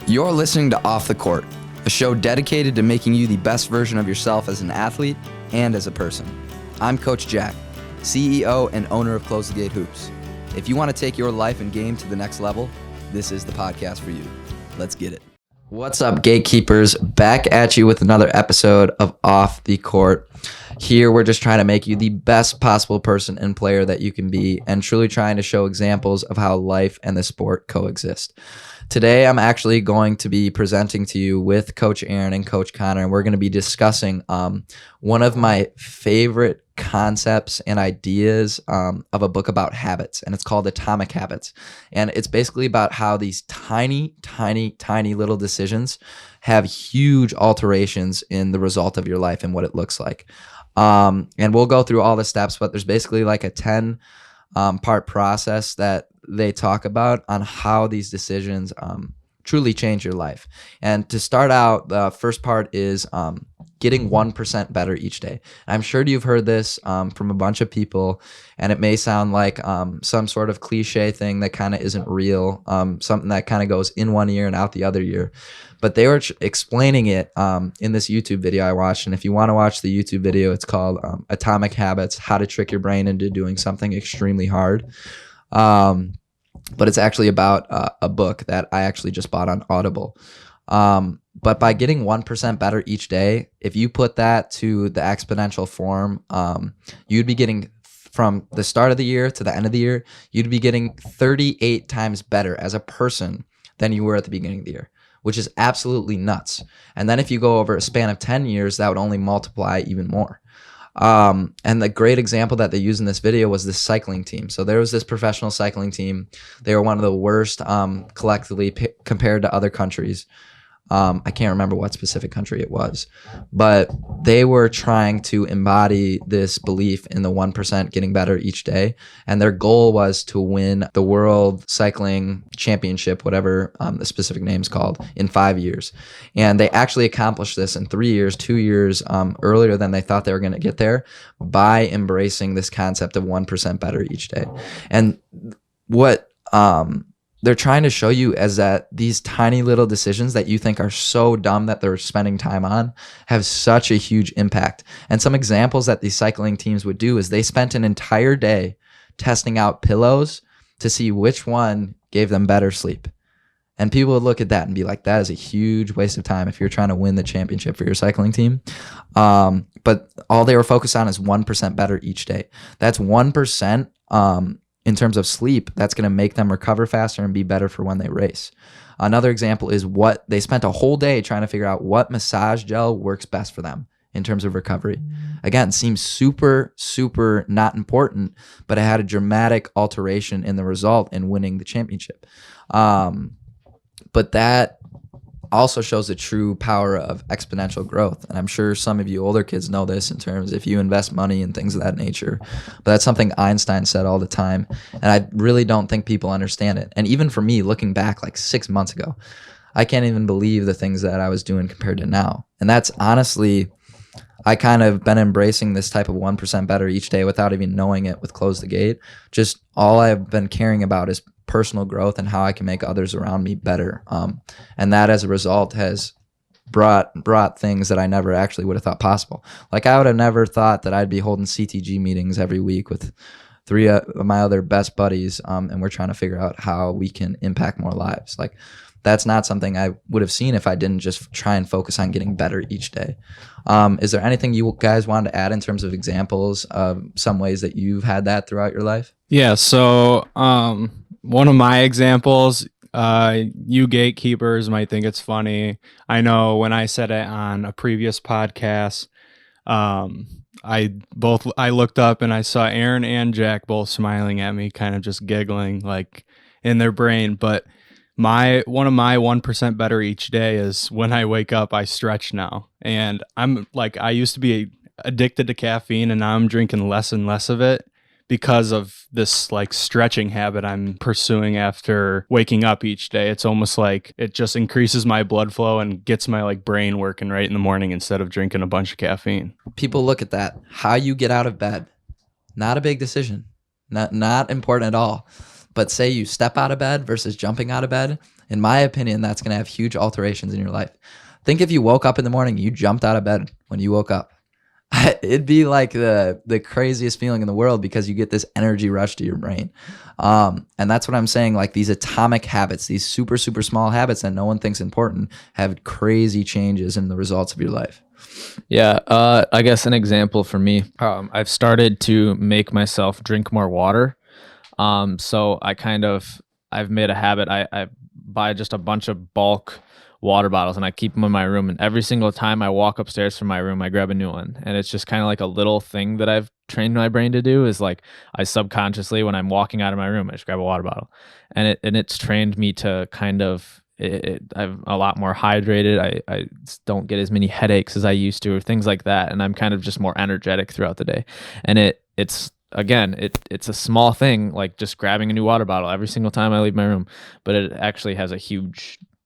You're listening to Off the Court, a show dedicated to making you the best version of yourself as an athlete and as a person. I'm Coach Jack, CEO and owner of Close the Gate Hoops. If you want to take your life and game to the next level, this is the podcast for you. Let's get it. What's up, gatekeepers? Back at you with another episode of Off the Court. Here, we're just trying to make you the best possible person and player that you can be, and truly trying to show examples of how life and the sport coexist. Today, I'm actually going to be presenting to you with Coach Aaron and Coach Connor, and we're going to be discussing one of my favorite concepts and ideas of a book about habits, and it's called Atomic Habits. And it's basically about how these tiny little decisions have huge alterations in the result of your life and what it looks like. And we'll go through all the steps, but there's basically like a 10 part process that they talk about on how these decisions truly change your life. And to start out, the first part is getting 1% better each day. I'm sure you've heard this from a bunch of people, and it may sound like some sort of cliche thing that kind of isn't real, something that kind of goes in one ear and out the other ear. But they were explaining it in this YouTube video I watched. And if you want to watch the YouTube video, it's called Atomic Habits, How to Trick Your Brain into Doing Something Extremely Hard. But it's actually about a book that I actually just bought on Audible. But by getting 1% better each day, if you put that to the exponential form, you'd be getting, from the start of the year to the end of the year, you'd be getting 38 times better as a person than you were at the beginning of the year, which is absolutely nuts. And then if you go over a span of 10 years, that would only multiply even more. And the great example that they used in this video was this cycling team. So there was this professional cycling team. They were one of the worst collectively compared to other countries. I can't remember what specific country it was, but they were trying to embody this belief in the 1% getting better each day. And their goal was to win the World Cycling Championship, whatever the specific name's called, in 5 years. And they actually accomplished this in 3 years, 2 years earlier than they thought they were going to get there, by embracing this concept of 1% better each day. And what they're trying to show you is that these tiny little decisions that you think are so dumb that they're spending time on have such a huge impact. And some examples that these cycling teams would do is they spent an entire day testing out pillows to see which one gave them better sleep. And people would look at that and be like, that is a huge waste of time if you're trying to win the championship for your cycling team. But all they were focused on is 1% better each day. That's 1%. In terms of sleep, that's going to make them recover faster and be better for when they race. Another example is what they spent a whole day trying to figure out what massage gel works best for them in terms of recovery. Again, seems super not important, but it had a dramatic alteration in the result in winning the championship. But that also shows the true power of exponential growth. And I'm sure some of you older kids know this in terms if you invest money and things of that nature. But that's something Einstein said all the time. And I really don't think people understand it. And even for me, looking back like 6 months ago, I can't even believe the things that I was doing compared to now. And that's honestly, I kind of been embracing this type of 1% better each day without even knowing it with Close the Gate. Just all I've been caring about is personal growth and how I can make others around me better. And that as a result has brought things that I never actually would have thought possible. Like I would have never thought that I'd be holding CTG meetings every week with 3 of my other best buddies. And we're trying to figure out how we can impact more lives. Like that's not something I would have seen if I didn't just try and focus on getting better each day. Is there anything you guys wanted to add in terms of examples of some ways that you've had that throughout your life? Yeah. So, one of my examples, you gatekeepers might think it's funny. I know when I said it on a previous podcast, I looked up and I saw Aaron and Jack both smiling at me, kind of just giggling like in their brain. But one of my 1% better each day is when I wake up, I stretch now. And I'm like, I used to be addicted to caffeine and now I'm drinking less and less of it, because of this like stretching habit I'm pursuing after waking up each day. It's almost like it just increases my blood flow and gets my like brain working right in the morning instead of drinking a bunch of caffeine. People look at that. How you get out of bed, not a big decision, not important at all. But say you step out of bed versus jumping out of bed, in my opinion, that's going to have huge alterations in your life. Think if you woke up in the morning, you jumped out of bed when you woke up. It'd be like the craziest feeling in the world because you get this energy rush to your brain. And that's what I'm saying. Like these atomic habits, these super, super small habits that no one thinks important have crazy changes in the results of your life. Yeah, I guess an example for me, I've started to make myself drink more water. So I've made a habit. I buy just a bunch of bulk water bottles and I keep them in my room. And every single time I walk upstairs from my room, I grab a new one. And it's just kind of like a little thing that I've trained my brain to do is like I subconsciously, when I'm walking out of my room, I just grab a water bottle. And it's trained me to kind of, I'm a lot more hydrated. I don't get as many headaches as I used to or things like that. And I'm kind of just more energetic throughout the day. And it's a small thing, like just grabbing a new water bottle every single time I leave my room, but it actually has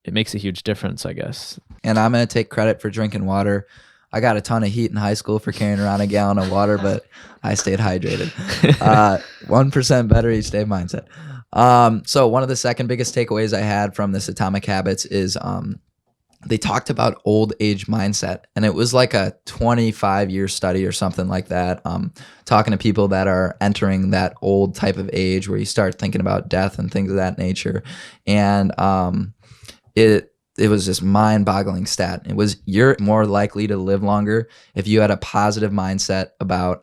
it makes a huge difference, I guess. And I'm going to take credit for drinking water. I got a ton of heat in high school for carrying around a gallon of water, but I stayed hydrated. 1% better each day mindset. So one of the second biggest takeaways I had from this Atomic Habits is they talked about old age mindset, and it was like a 25-year study or something like that, talking to people that are entering that old type of age where you start thinking about death and things of that nature. And it was this mind-boggling stat. It was you're more likely to live longer if you had a positive mindset about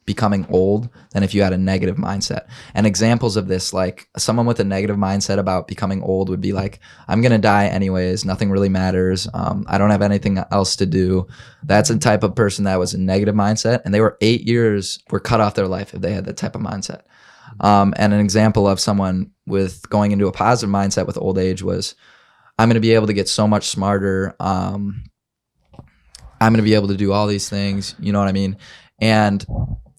becoming old than if you had a negative mindset. And examples of this, like someone with a negative mindset about becoming old would be like, I'm going to die anyways. Nothing really matters. I don't have anything else to do. That's a type of person that was a negative mindset. And they were 8 years were cut off their life if they had that type of mindset. And an example of someone with going into a positive mindset with old age was, I'm going to be able to get so much smarter. I'm going to be able to do all these things. You know what I mean? And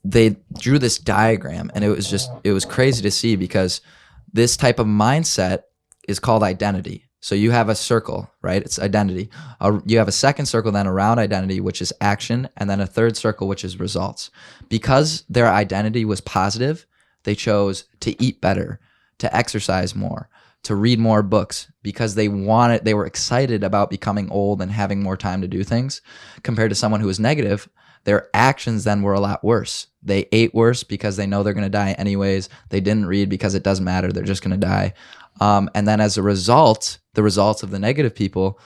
they drew this diagram, and it was crazy to see because this type of mindset is called identity. So you have a circle, right? It's identity. You have a second circle then around identity, which is action, and then a third circle, which is results. Because their identity was positive, they chose to eat better, to exercise more, to read more books, because they were excited about becoming old and having more time to do things. Compared to someone who was negative, their actions then were a lot worse. They ate worse because they know they're going to die anyways. They didn't read because it doesn't matter. They're just going to die. And then as a result, the results of the negative people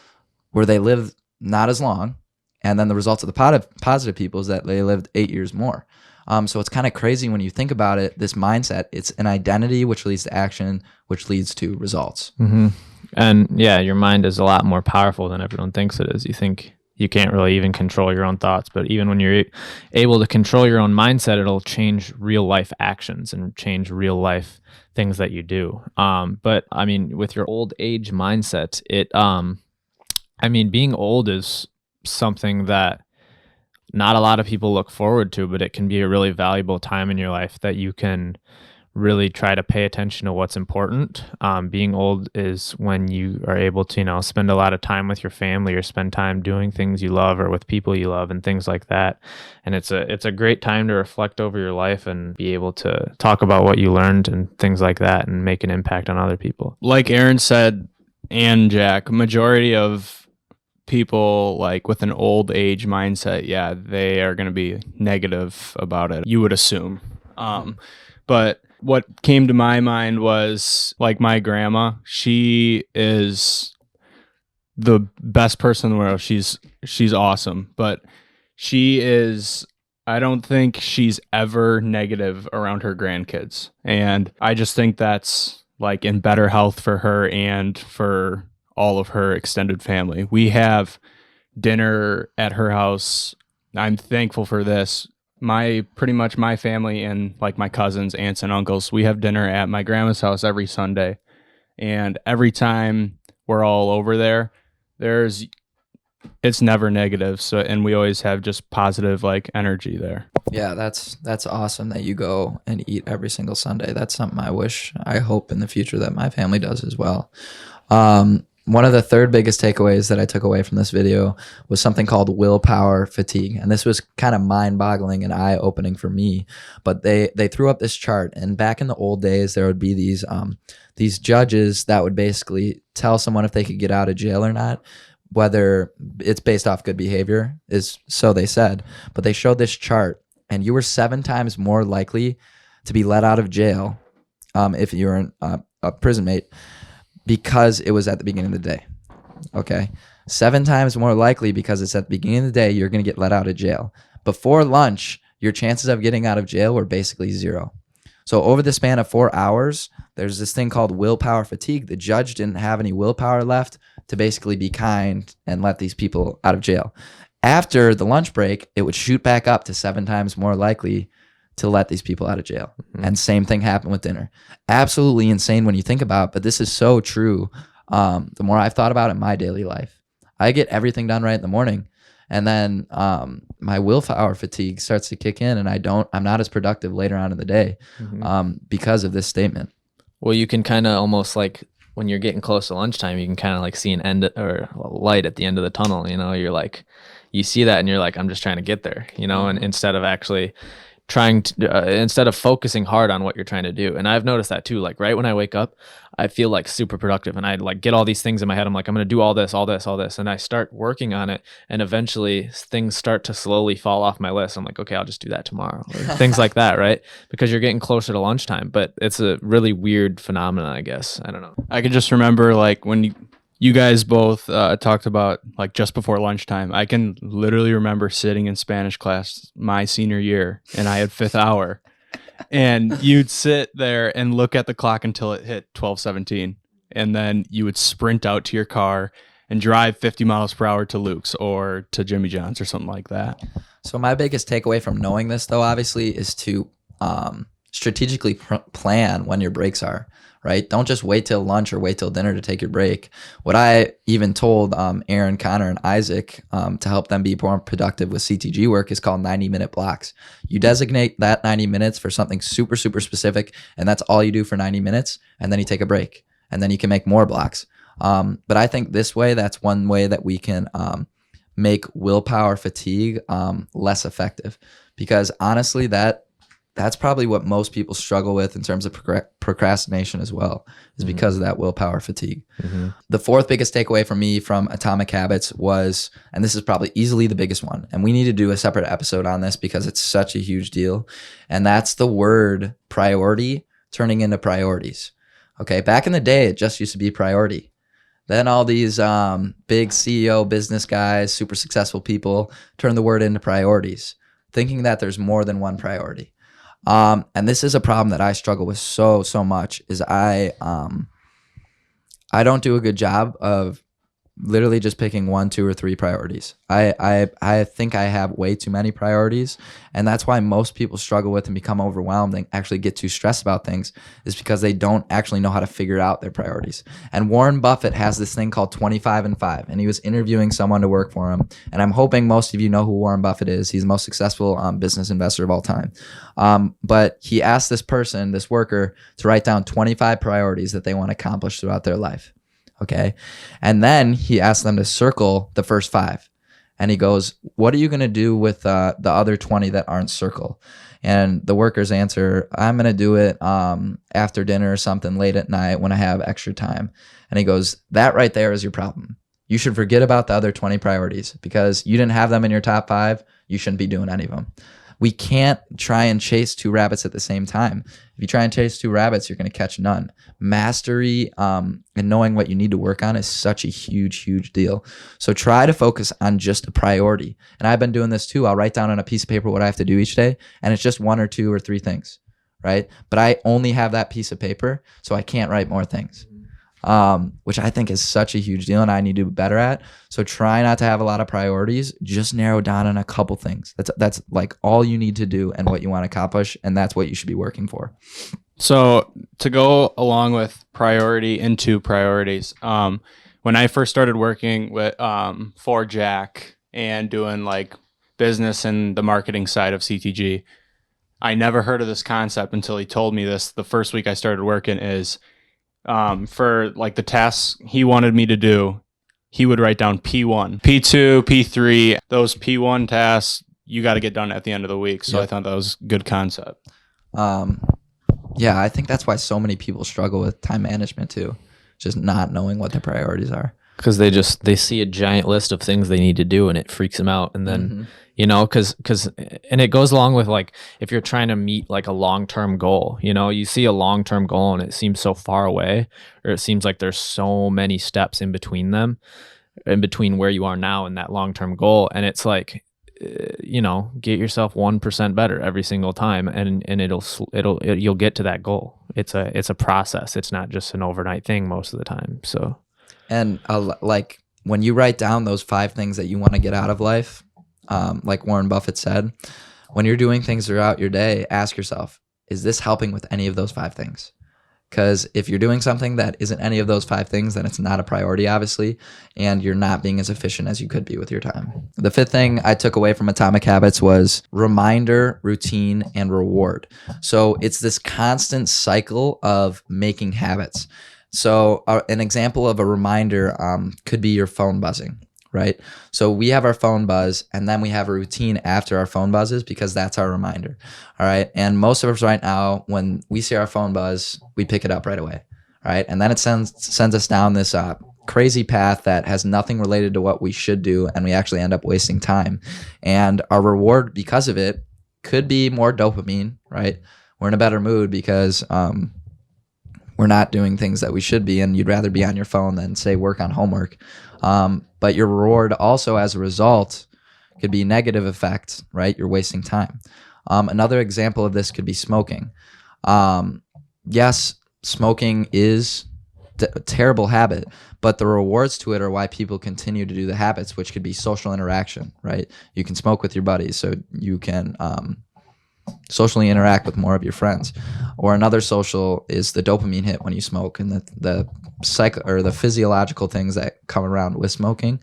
were they lived not as long. And then the results of the positive people is that they lived 8 years more. So it's kind of crazy when you think about it, this mindset. It's an identity, which leads to action, which leads to results. Mm-hmm. And yeah, your mind is a lot more powerful than everyone thinks it is. You think you can't really even control your own thoughts, but even when you're able to control your own mindset, it'll change real life actions and change real life things that you do. But I mean, with your old age mindset, being old is something that not a lot of people look forward to, but it can be a really valuable time in your life that you can really try to pay attention to what's important. Being old is when you are able to, spend a lot of time with your family or spend time doing things you love or with people you love and things like that. And it's a great time to reflect over your life and be able to talk about what you learned and things like that and make an impact on other people. Like Aaron said, and Jack, majority of people like with an old age mindset, yeah, they are going to be negative about it, you would assume. But what came to my mind was like my grandma. She is the best person in the world. She's awesome, but I don't think she's ever negative around her grandkids. And I just think that's like in better health for her and for all of her extended family. We have dinner at her house. I'm thankful for this. Pretty much my family and like my cousins, aunts and uncles, we have dinner at my grandma's house every Sunday. And every time we're all over there, it's never negative. So, and we always have just positive like energy there. Yeah, that's awesome that you go and eat every single Sunday. That's something I hope in the future that my family does as well. one of the third biggest takeaways that I took away from this video was something called willpower fatigue. And this was kind of mind-boggling and eye-opening for me. But they threw up this chart, and back in the old days, there would be these judges that would basically tell someone if they could get out of jail or not, whether it's based off good behavior, is so they said. But they showed this chart, and you were 7 times more likely to be let out of jail if you were a prison mate, because it was at the beginning of the day. Okay. 7 times more likely because it's at the beginning of the day, you're going to get let out of jail. Before lunch, your chances of getting out of jail were basically 0. So over the span of 4 hours, there's this thing called willpower fatigue. The judge didn't have any willpower left to basically be kind and let these people out of jail. After the lunch break, it would shoot back up to 7 times more likely to let these people out of jail. Mm-hmm. And same thing happened with dinner. Absolutely insane when you think about it, but this is so true. The more I've thought about it in my daily life, I get everything done right in the morning, and then my willpower fatigue starts to kick in, and I'm not as productive later on in the day because of this statement. Well, you can kind of almost like when you're getting close to lunchtime, you can kind of like see an end or light at the end of the tunnel. You're like, you see that and you're like, I'm just trying to get there, and instead of actually trying to instead of focusing hard on what you're trying to do. And I've noticed that too. Like right when I wake up, I feel like super productive, and I like get all these things in my head. I'm like, I'm going to do all this, and I start working on it, and eventually things start to slowly fall off my list. I'm like, okay, I'll just do that tomorrow, or things like that, right? Because you're getting closer to lunchtime. But it's a really weird phenomenon, I guess. I don't know. I can just remember like when you guys both talked about like just before lunchtime. I can literally remember sitting in Spanish class my senior year, and I had 5th hour, and you'd sit there and look at the clock until it hit 12:17, and then you would sprint out to your car and drive 50 miles per hour to Luke's or to Jimmy John's or something like that. So my biggest takeaway from knowing this, though, obviously, is to strategically plan when your breaks are. Right? Don't just wait till lunch or wait till dinner to take your break. What I even told Aaron, Connor, and Isaac to help them be more productive with CTG work is called 90-minute blocks. You designate that 90 minutes for something super, super specific, and that's all you do for 90 minutes, and then you take a break, and then you can make more blocks. But I think this way, that's one way that we can make willpower fatigue less effective, because honestly, that's probably what most people struggle with in terms of procrastination as well, is because of that willpower fatigue. Mm-hmm. The 4th biggest takeaway for me from Atomic Habits was, and this is probably easily the biggest one, and we need to do a separate episode on this because it's such a huge deal, and that's the word priority turning into priorities. Okay, back in the day, it just used to be priority. Then all these big CEO business guys, super successful people turn the word into priorities, thinking that there's more than one priority. And this is a problem that I struggle with so much, is I don't do a good job of literally just picking 1, 2, or 3 priorities. I think I have way too many priorities, and that's why most people struggle with and become overwhelmed and actually get too stressed about things, is because they don't actually know how to figure out their priorities. And Warren Buffett has this thing called 25 and 5, and he was interviewing someone to work for him, and I'm hoping most of you know who Warren Buffett is. He's the most successful business investor of all time. But he asked this person, this worker, to write down 25 priorities that they want to accomplish throughout their life. Okay. And then he asked them to circle the first 5. And he goes, what are you going to do with the other 20 that aren't circled? And the workers answer, I'm going to do it after dinner or something late at night when I have extra time. And he goes, that right there is your problem. You should forget about the other 20 priorities, because you didn't have them in your top 5. You shouldn't be doing any of them. We can't try and chase 2 rabbits at the same time. If you try and chase 2 rabbits, you're going to catch none. Mastery and knowing what you need to work on is such a huge deal. So try to focus on just a priority. And I've been doing this too. I'll write down on a piece of paper what I have to do each day, and it's just 1 or 2 or 3 things, right? But I only have that piece of paper, so I can't write more things. Which I think is such a huge deal and I need to be better at. So try not to have a lot of priorities, just narrow down on a couple things. That's like all you need to do and what you want to accomplish, and that's what you should be working for. So to go along with priority into priorities, when I first started working with for Jack and doing like business and the marketing side of CTG, I never heard of this concept until he told me this the first week I started working, is For like the tasks he wanted me to do, he would write down P1, P2, P3. Those P1 tasks you got to get done at the end of the week. So I thought that was a good concept. Yeah, I think that's why so many people struggle with time management too, just not knowing what their priorities are. Because they see a giant list of things they need to do and it freaks them out. And then, and it goes along with like, if you're trying to meet like a long-term goal, you see a long-term goal and it seems so far away, or it seems like there's so many steps in between them, in between where you are now and that long-term goal. And it's like, get yourself 1% better every single time. And you'll get to that goal. It's a process. It's not just an overnight thing most of the time. So. And like when you write down those 5 things that you want to get out of life, like Warren Buffett said, when you're doing things throughout your day, ask yourself, is this helping with any of those 5 things? Because if you're doing something that isn't any of those 5 things, then it's not a priority, obviously, and you're not being as efficient as you could be with your time. The 5th thing I took away from Atomic Habits was reminder, routine, and reward. So it's this constant cycle of making habits. So an example of a reminder could be your phone buzzing, right? So we have our phone buzz, and then we have a routine after our phone buzzes because that's our reminder, all right? And most of us right now, when we see our phone buzz, we pick it up right away, right? And then it sends us down this crazy path that has nothing related to what we should do, and we actually end up wasting time. And our reward because of it could be more dopamine, right? We're in a better mood because we're not doing things that we should be, and you'd rather be on your phone than, say, work on homework. But your reward also, as a result, could be negative effect, right? You're wasting time. Another example of this could be smoking. Yes, smoking is a terrible habit, but the rewards to it are why people continue to do the habits, which could be social interaction, right? You can smoke with your buddies, so you can socially interact with more of your friends. Or another social is the dopamine hit when you smoke, and the psycho or the physiological things that come around with smoking.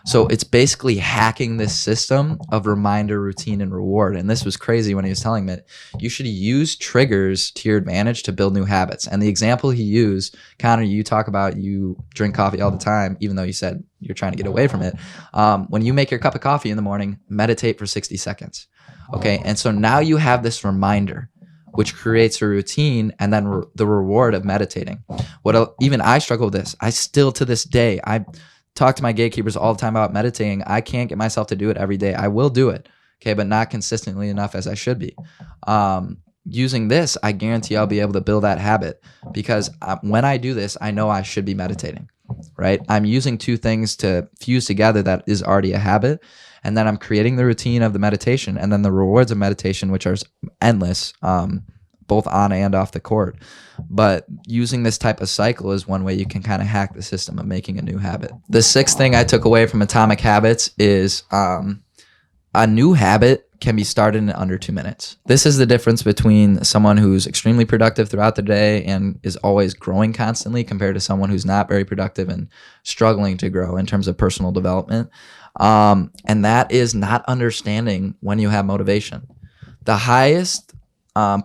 So it's basically hacking this system of reminder, routine, and reward. And this was crazy when he was telling me you should use triggers to your advantage to build new habits. And the example he used, Connor, you talk about you drink coffee all the time, even though you said you're trying to get away from it. When you make your cup of coffee in the morning, meditate for 60 seconds. Okay, and so now you have this reminder, which creates a routine, and then the reward of meditating. Even I struggle with this. I still, to this day, I talk to my gatekeepers all the time about meditating. I can't get myself to do it every day. I will do it, okay, but not consistently enough as I should be. Using this, I guarantee I'll be able to build that habit, because when I do this, I know I should be meditating, right? I'm using 2 things to fuse together that is already a habit. And then I'm creating the routine of the meditation, and then the rewards of meditation, which are endless, both on and off the court. But using this type of cycle is one way you can kind of hack the system of making a new habit. The 6th thing I took away from Atomic Habits is a new habit can be started in under 2 minutes. This is the difference between someone who's extremely productive throughout the day and is always growing constantly compared to someone who's not very productive and struggling to grow in terms of personal development. And that is not understanding when you have motivation. The highest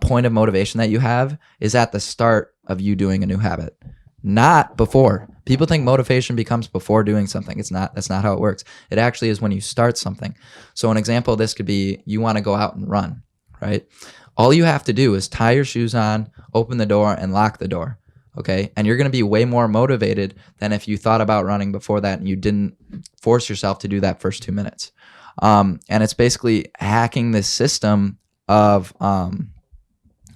point of motivation that you have is at the start of you doing a new habit, not before. People think motivation becomes before doing something. It's not. That's not how it works. It actually is when you start something. So an example of this could be you want to go out and run, right? All you have to do is tie your shoes on, open the door, and lock the door. Okay, and you're going to be way more motivated than if you thought about running before that and you didn't force yourself to do that first 2 minutes. And it's basically hacking this system of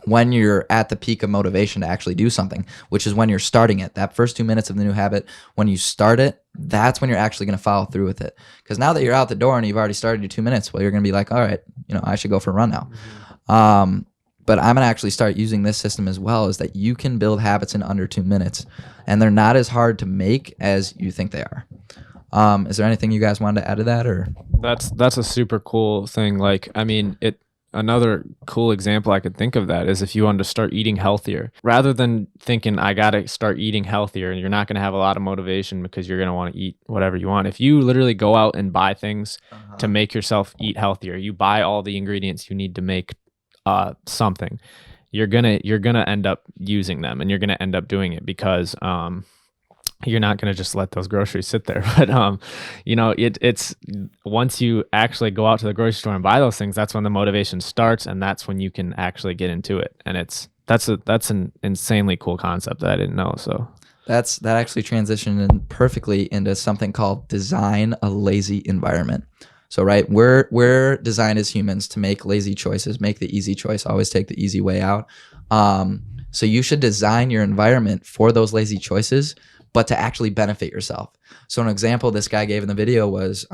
when you're at the peak of motivation to actually do something, which is when you're starting it. That first 2 minutes of the new habit, when you start it, that's when you're actually going to follow through with it. Because now that you're out the door and you've already started your 2 minutes, well, you're going to be like, all right, I should go for a run now. But I'm going to actually start using this system as well, is that you can build habits in under 2 minutes, and they're not as hard to make as you think they are. Is there anything you guys wanted to add to that? Or that's a super cool thing. Like, I mean, another cool example I could think of that is if you wanted to start eating healthier, rather than thinking I got to start eating healthier, and you're not going to have a lot of motivation because you're going to want to eat whatever you want. If you literally go out and buy things to make yourself eat healthier, you buy all the ingredients you need to make something. you're gonna end up using them, and you're gonna end up doing it because you're not gonna just let those groceries sit there. But it's once you actually go out to the grocery store and buy those things, that's when the motivation starts, and that's when you can actually get into it. And that's an insanely cool concept that I didn't know. So that actually transitioned in perfectly into something called design a lazy environment. So, right, we're designed as humans to make lazy choices, make the easy choice, always take the easy way out. So you should design your environment for those lazy choices, but to actually benefit yourself. So an example this guy gave in the video was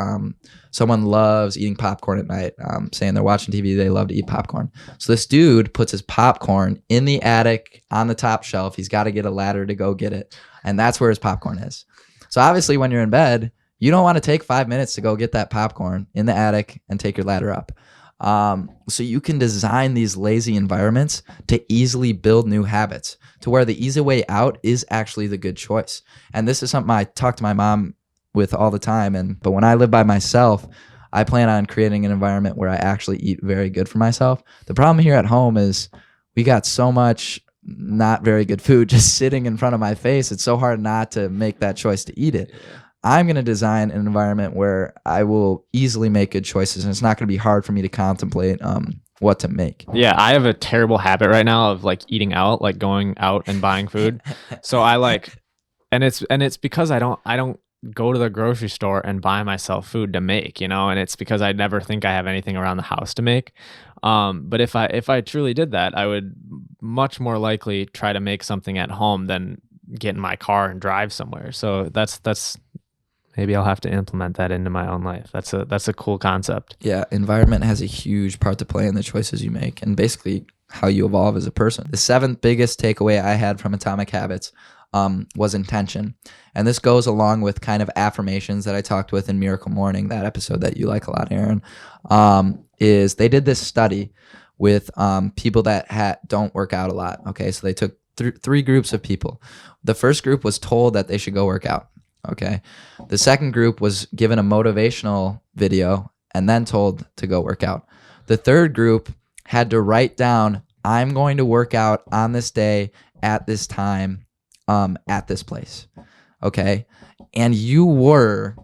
someone loves eating popcorn at night, saying they're watching TV, they love to eat popcorn. So this dude puts his popcorn in the attic on the top shelf. He's got to get a ladder to go get it. And that's where his popcorn is. So obviously when you're in bed, you don't want to take 5 minutes to go get that popcorn in the attic and take your ladder up. So you can design these lazy environments to easily build new habits to where the easy way out is actually the good choice. And this is something I talk to my mom with all the time. But when I live by myself, I plan on creating an environment where I actually eat very good for myself. The problem here at home is we got so much not very good food just sitting in front of my face. It's so hard not to make that choice to eat it. I'm going to design an environment where I will easily make good choices, and it's not going to be hard for me to contemplate what to make. Yeah, I have a terrible habit right now of like eating out, like going out and buying food. So I like, and it's because I don't go to the grocery store and buy myself food to make, and it's because I never think I have anything around the house to make. But if I truly did that, I would much more likely try to make something at home than get in my car and drive somewhere. So that's maybe I'll have to implement that into my own life. That's a cool concept. Yeah, environment has a huge part to play in the choices you make and basically how you evolve as a person. The seventh biggest takeaway I had from Atomic Habits was intention. And this goes along with kind of affirmations that I talked with in Miracle Morning, that episode that you like a lot, Aaron, is they did this study with people that don't work out a lot. Okay, so they took three groups of people. The first group was told that they should go work out. Okay. The second group was given a motivational video and then told to go work out. The third group had to write down, I'm going to work out on this day at this time, at this place. Okay. And you were,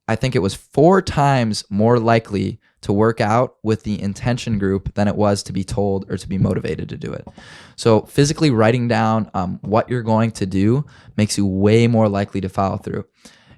I think it was 4 times more likely to work out with the intention group than it was to be told or to be motivated to do it. So physically writing down what you're going to do makes you way more likely to follow through.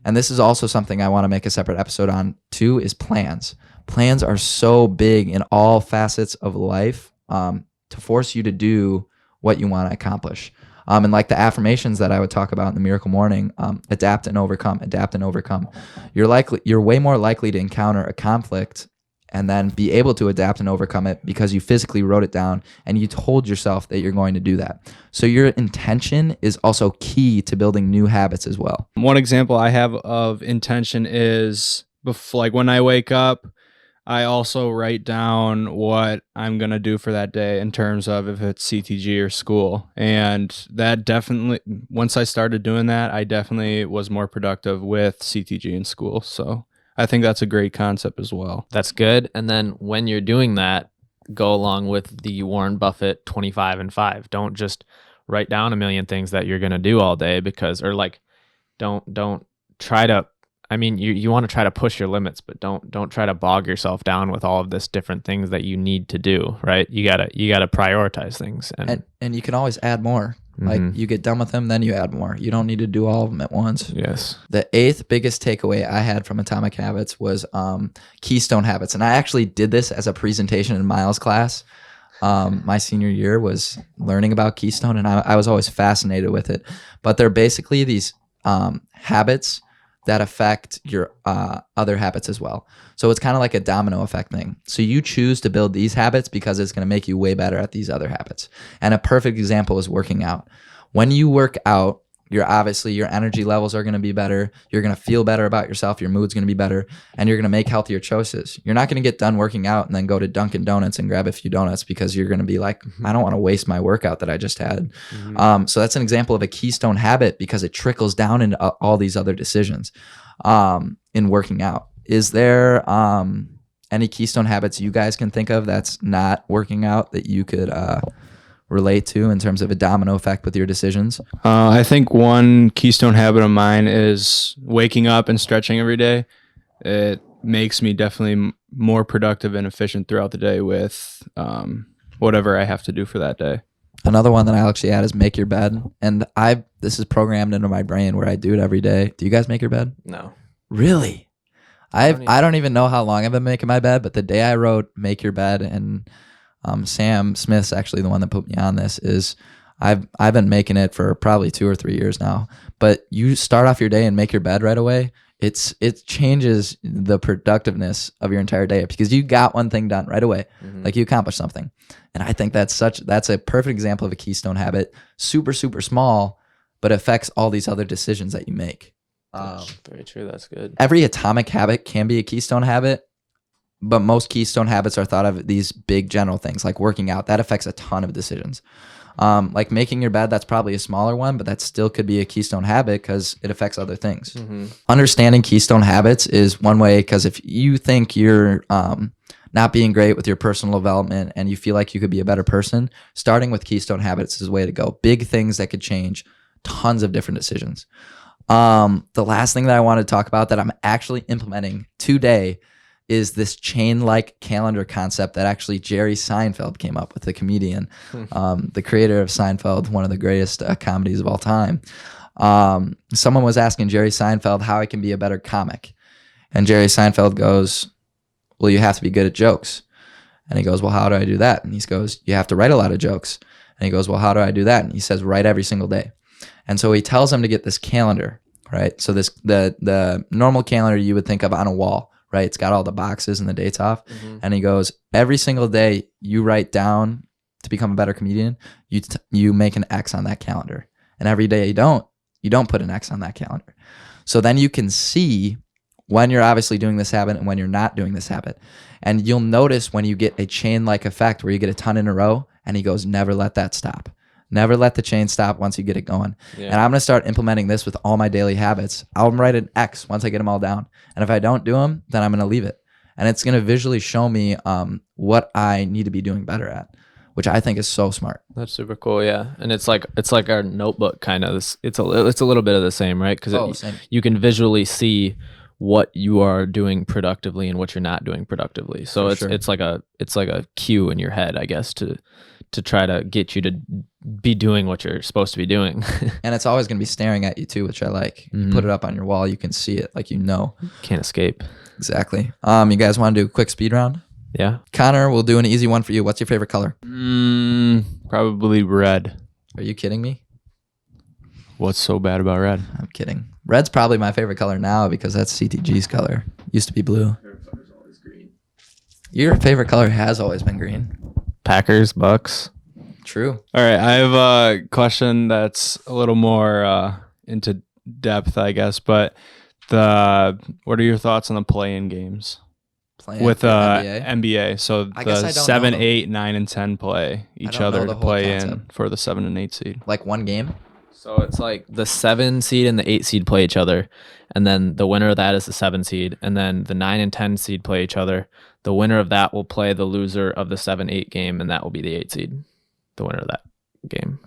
And this is also something I want to make a separate episode on too, is plans. Plans are so big in all facets of life to force you to do what you want to accomplish. And like the affirmations that I would talk about in the Miracle Morning, adapt and overcome, adapt and overcome. You're way more likely to encounter a conflict and then be able to adapt and overcome it because you physically wrote it down and you told yourself that you're going to do that. So your intention is also key to building new habits as well. One example I have of intention is like when I wake up, I also write down what I'm going to do for that day in terms of if it's CTG or school. And that definitely, once I started doing that, I definitely was more productive with CTG and school. So I think that's a great concept as well. That's good. And then when you're doing that, go along with the Warren Buffett 25 and 5. Don't just write down a million things that you're going to do all day don't try to, you want to try to push your limits, but don't try to bog yourself down with all of this different things that you need to do, right? You gotta prioritize things. And you can always add more. Like you get done with them, then you add more. You don't need to do all of them at once. Yes. The 8th biggest takeaway I had from Atomic Habits was Keystone Habits. And I actually did this as a presentation in Miles' class. My senior year was learning about Keystone, and I was always fascinated with it. But they're basically these habits that affect your other habits as well. So it's kind of like a domino effect thing. So you choose to build these habits because it's going to make you way better at these other habits. And a perfect example is working out. When you work out, your energy levels are going to be better. You're going to feel better about yourself. Your mood's going to be better, and you're going to make healthier choices. You're not going to get done working out and then go to Dunkin' Donuts and grab a few donuts because you're going to be like, I don't want to waste my workout that I just had. So that's an example of a keystone habit because it trickles down into all these other decisions in working out. Is there any keystone habits you guys can think of that's not working out that you could relate to in terms of a domino effect with your decisions? I think one keystone habit of mine is waking up and stretching every day. It makes me definitely more productive and efficient throughout the day with whatever I have to do for that day. Another one that I actually add is make your bed. And this is programmed into my brain where I do it every day. Do you guys make your bed? No. Really? I don't even know how long I've been making my bed, but the day I wrote make your bed, and Sam Smith's actually the one that put me on this, is I've been making it for probably 2 or 3 years now. But you start off your day and make your bed right away. It changes the productiveness of your entire day because you got one thing done right away. Like you accomplished something. And I think that's a perfect example of a keystone habit. Super, super small, but affects all these other decisions that you make. Very true. That's good. Every atomic habit can be a keystone habit, but most keystone habits are thought of these big general things like working out. That affects a ton of decisions. Like making your bed, that's probably a smaller one, but that still could be a keystone habit because it affects other things. Understanding keystone habits is one way, because if you think you're not being great with your personal development and you feel like you could be a better person, starting with keystone habits is the way to go. Big things that could change tons of different decisions. The last thing that I want to talk about that I'm actually implementing today is this chain-like calendar concept that actually Jerry Seinfeld came up with, the comedian, the creator of Seinfeld, one of the greatest comedies of all time. Someone was asking Jerry Seinfeld how he can be a better comic. And Jerry Seinfeld goes, well, you have to be good at jokes. And he goes, well, how do I do that? And he goes, you have to write a lot of jokes. And he goes, well, how do I do that? And he says, write every single day. And so he tells him to get this calendar, right? So the normal calendar you would think of on a wall, right? It's got all the boxes and the dates off. And he goes, every single day you write down to become a better comedian, you make an X on that calendar. And every day you don't put an X on that calendar. So then you can see when you're obviously doing this habit and when you're not doing this habit. And you'll notice when you get a chain-like effect where you get a ton in a row, and he goes, never let that stop. Never let the chain stop once you get it going. Yeah. And I'm going to start implementing this with all my daily habits. I'll write an X once I get them all down. And if I don't do them, then I'm going to leave it. And it's going to visually show me what I need to be doing better at, which I think is so smart. That's super cool, yeah. And it's like our notebook kind of. It's a little bit of the same, right? Because you can visually see what you are doing productively and what you're not doing productively. So it's like a cue in your head, I guess, to try to get you to be doing what you're supposed to be doing. And it's always going to be staring at you too, which I like. You put it up on your wall, you can see it, like can't escape. Exactly. You guys want to do a quick speed round? Yeah. Connor, we'll do an easy one for you. What's your favorite color? Probably red. Are you kidding me? What's so bad about red? I'm kidding. Red's probably my favorite color now because that's CTG's color. Used to be blue. My favorite color's always green. Your favorite color has always been green. Packers, Bucks. True. All right, I have a question that's a little more into depth, I guess. But what are your thoughts on the play-in games with NBA? So the 7, 8, 9, and 10 play each other to play in for the 7 and 8 seed. Like one game. So it's like the 7 seed and the 8 seed play each other, and then the winner of that is the 7 seed, and then the 9 and 10 seed play each other. The winner of that will play the loser of the 7-8 game, and that will be the 8 seed. The winner of that game.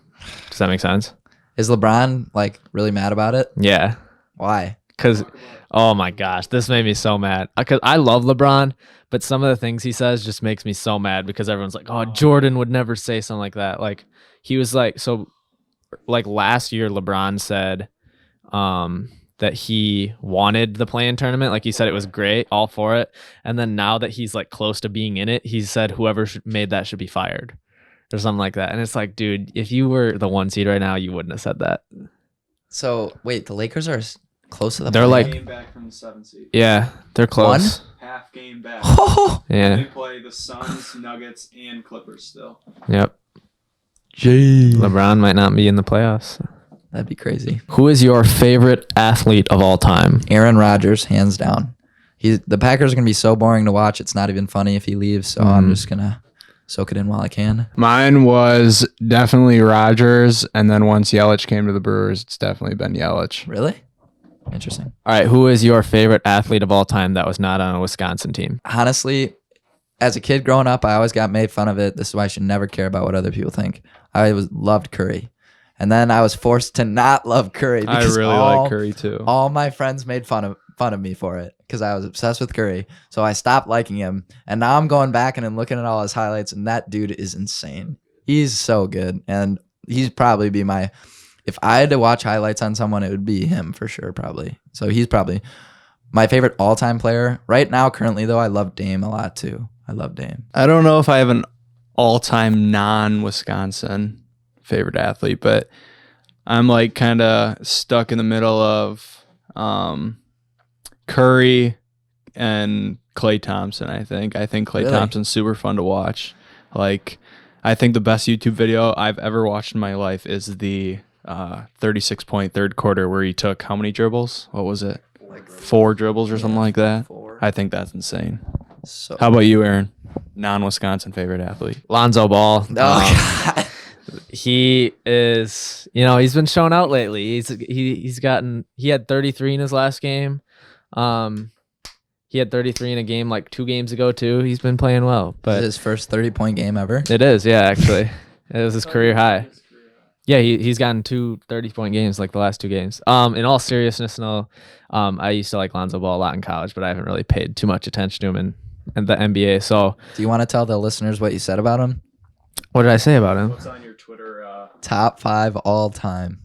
Does that make sense? Is LeBron like really mad about it? Yeah. Why? Because, oh my gosh, this made me so mad. Because I love LeBron, but some of the things he says just makes me so mad because everyone's like, oh, Jordan would never say something like that. Like, he was like, so like last year, LeBron said that he wanted the play-in tournament. Like he said it was great, all for it. And then now that he's like close to being in it, he said whoever made that should be fired or something like that. And it's like, dude, if you were the 1 seed right now, you wouldn't have said that. So wait, the Lakers are close to the They're Half like game back from the 7 seed. Yeah, they're close. Half game back. Yeah. They play the Suns, Nuggets, and Clippers still. Yep. Gee. LeBron might not be in the playoffs. That'd be crazy. Who is your favorite athlete of all time? Aaron Rodgers, hands down. The Packers are going to be so boring to watch. It's not even funny if he leaves. So I'm just going to soak it in while I can. Mine was definitely Rodgers. And then once Yelich came to the Brewers, it's definitely been Yelich. Really? Interesting. All right. Who is your favorite athlete of all time that was not on a Wisconsin team? Honestly, as a kid growing up, I always got made fun of it. This is why I should never care about what other people think. Loved Curry. And then I was forced to not love Curry I because really like Curry too. all my friends made fun of me for it because I was obsessed with Curry. So I stopped liking him. And now I'm going back and I'm looking at all his highlights, and that dude is insane. He's so good. And he's probably be if I had to watch highlights on someone, it would be him for sure, probably. So he's probably my favorite all-time player. Right now, currently, though, I love Dame a lot, too. I love Dame. I don't know if I have an all-time non-Wisconsin favorite athlete, but I'm like kind of stuck in the middle of Curry and Klay Thompson, I think. I think Klay Really? Thompson's super fun to watch. Like, I think the best YouTube video I've ever watched in my life is the 36-point third quarter where he took how many dribbles? What was it? Like 4 dribbles or something like that? 4. I think that's insane. So, How about you, Aaron? Non-Wisconsin favorite athlete. Lonzo Ball. God. He is, he's been shown out lately. He had 33 in his last game. He had 33 in a game like 2 games ago too. He's been playing well, Is but it his first 30-point game ever? it is, yeah, actually. It was his career high. Yeah, he's gotten 2 30-point games like the last 2 games. In all seriousness, no, I used to like Lonzo Ball a lot in college, but I haven't really paid too much attention to him in the NBA. So, Do you want to tell the listeners what you said about him? what did I say about him? What's on your Twitter? Top 5 all time.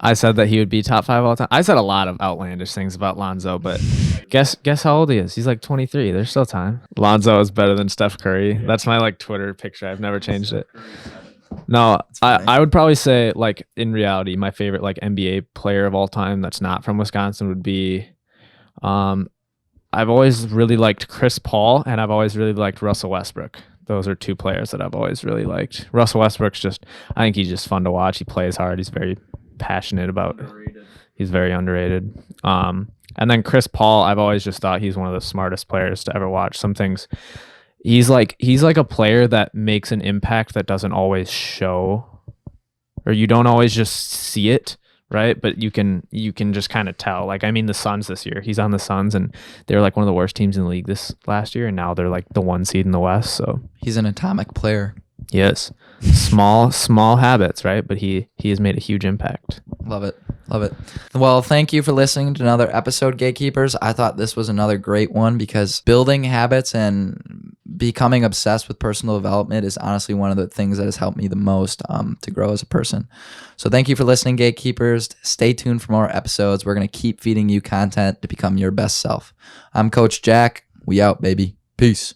I said that he would be top 5 all time. I said a lot of outlandish things about Lonzo, but guess how old he is? He's like 23. There's still time. Lonzo is better than Steph Curry. That's my like Twitter picture. I've never changed it. No, funny. I would probably say like in reality, my favorite like NBA player of all time that's not from Wisconsin would be, I've always really liked Chris Paul and I've always really liked Russell Westbrook. Those are 2 players that I've always really liked. Russell Westbrook's I think he's just fun to watch. He plays hard. He's very passionate about. He's very underrated. And then Chris Paul, I've always just thought he's one of the smartest players to ever watch. Some things. He's like a player that makes an impact that doesn't always show, or you don't always just see it, right? But you can just kind of tell. Like, I mean, the Suns this year, he's on the Suns, and they're like one of the worst teams in the league this last year, and now they're like the 1 seed in the West. So He's an atomic player. he is small habits, right? But he has made a huge impact. Love it. Love it. Well, thank you for listening to another episode, Gatekeepers. I thought this was another great one because building habits and becoming obsessed with personal development is honestly one of the things that has helped me the most to grow as a person. So thank you for listening, Gatekeepers. Stay tuned for more episodes. We're going to keep feeding you content to become your best self. I'm Coach Jack. We out, baby. Peace.